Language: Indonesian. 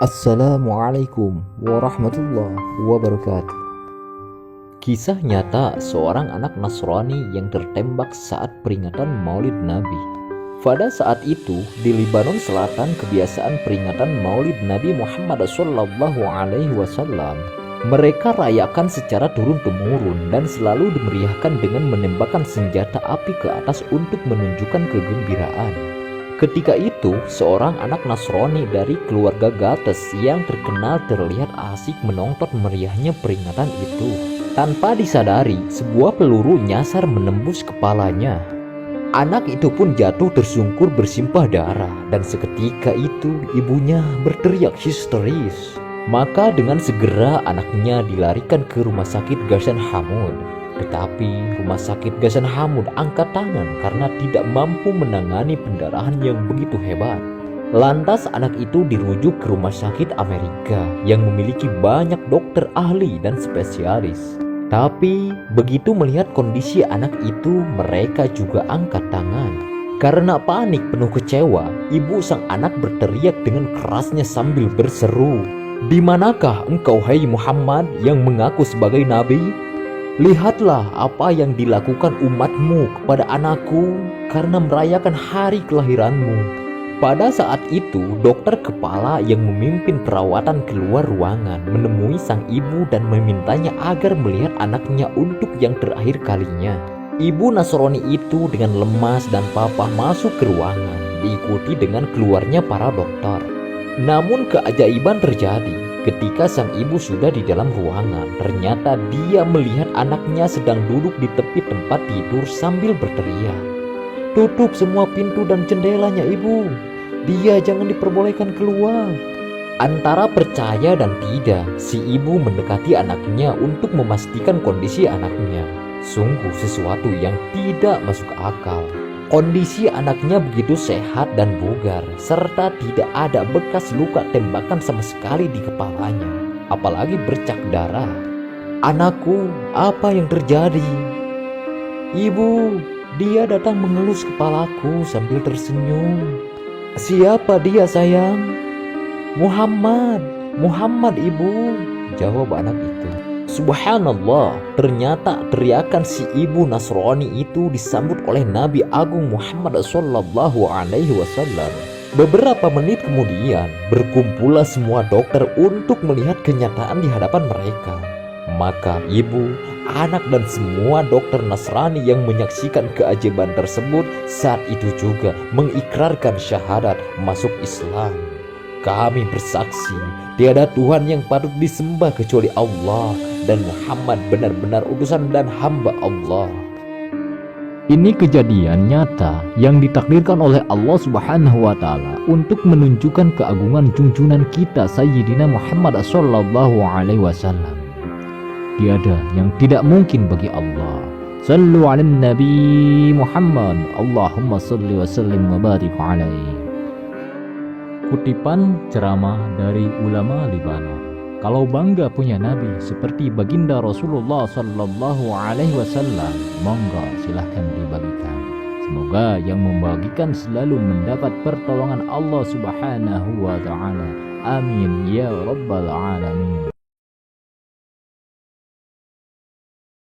Assalamualaikum warahmatullahi wabarakatuh. Kisah nyata seorang anak Nasrani yang tertembak saat peringatan Maulid Nabi. Pada saat itu di Lebanon Selatan kebiasaan peringatan Maulid Nabi Muhammad SAW mereka rayakan secara turun-temurun dan selalu dimeriahkan dengan menembakkan senjata api ke atas untuk menunjukkan kegembiraan. Ketika itu, seorang anak Nasrani dari keluarga Gates yang terkenal terlihat asik menonton meriahnya peringatan itu. Tanpa disadari, sebuah peluru nyasar menembus kepalanya. Anak itu pun jatuh tersungkur bersimpah darah dan seketika itu ibunya berteriak histeris. Maka dengan segera anaknya dilarikan ke rumah sakit Ghassan Hamud. Tetapi rumah sakit Ghassan Hamud angkat tangan karena tidak mampu menangani pendarahan yang begitu hebat. Lantas anak itu dirujuk ke rumah sakit Amerika yang memiliki banyak dokter ahli dan spesialis. Tapi begitu melihat kondisi anak itu, mereka juga angkat tangan. Karena panik penuh kecewa, ibu sang anak berteriak dengan kerasnya sambil berseru, "Di manakah engkau, hai Muhammad, yang mengaku sebagai nabi? Lihatlah apa yang dilakukan umatmu kepada anakku karena merayakan hari kelahiranmu." Pada saat itu, dokter kepala yang memimpin perawatan keluar ruangan menemui sang ibu dan memintanya agar melihat anaknya untuk yang terakhir kalinya. Ibu Nasrani itu dengan lemas dan papa masuk ke ruangan, diikuti dengan keluarnya para dokter. Namun keajaiban terjadi. Ketika sang ibu sudah di dalam ruangan, ternyata dia melihat anaknya sedang duduk di tepi tempat tidur sambil berteriak, "Tutup semua pintu dan jendelanya, ibu. Dia jangan diperbolehkan keluar." Antara percaya dan tidak, si ibu mendekati anaknya untuk memastikan kondisi anaknya. Sungguh sesuatu yang tidak masuk akal. Kondisi anaknya begitu sehat dan bugar, serta tidak ada bekas luka tembakan sama sekali di kepalanya, apalagi bercak darah. "Anakku, apa yang terjadi?" "Ibu, dia datang mengelus kepalaku sambil tersenyum." "Siapa dia, sayang?" Muhammad ibu," jawab anak itu. Subhanallah, ternyata teriakan si ibu Nasrani itu disambut oleh Nabi Agung Muhammad SAW. Beberapa menit kemudian, berkumpullah semua dokter untuk melihat kenyataan di hadapan mereka. Maka ibu, anak dan semua dokter Nasrani yang menyaksikan keajaiban tersebut saat itu juga mengikrarkan syahadat masuk Islam. "Kami bersaksi, tiada Tuhan yang patut disembah kecuali Allah, dan Muhammad benar-benar utusan dan hamba Allah." Ini kejadian nyata yang ditakdirkan oleh Allah Subhanahu wa Ta'ala untuk menunjukkan keagungan junjungan kita Sayyidina Muhammad SAW. Tiada yang tidak mungkin bagi Allah. Sallu ala Nabi Muhammad, Allahumma salli wa sallim wa barik alaihi. Kutipan ceramah dari ulama Lebanon. Kalau bangga punya nabi seperti baginda Rasulullah sallallahu alaihi wasallam, monggo silahkan dibagikan. Semoga yang membagikan selalu mendapat pertolongan Allah Subhanahu wa Ta'ala. Amin ya rabbal alamin.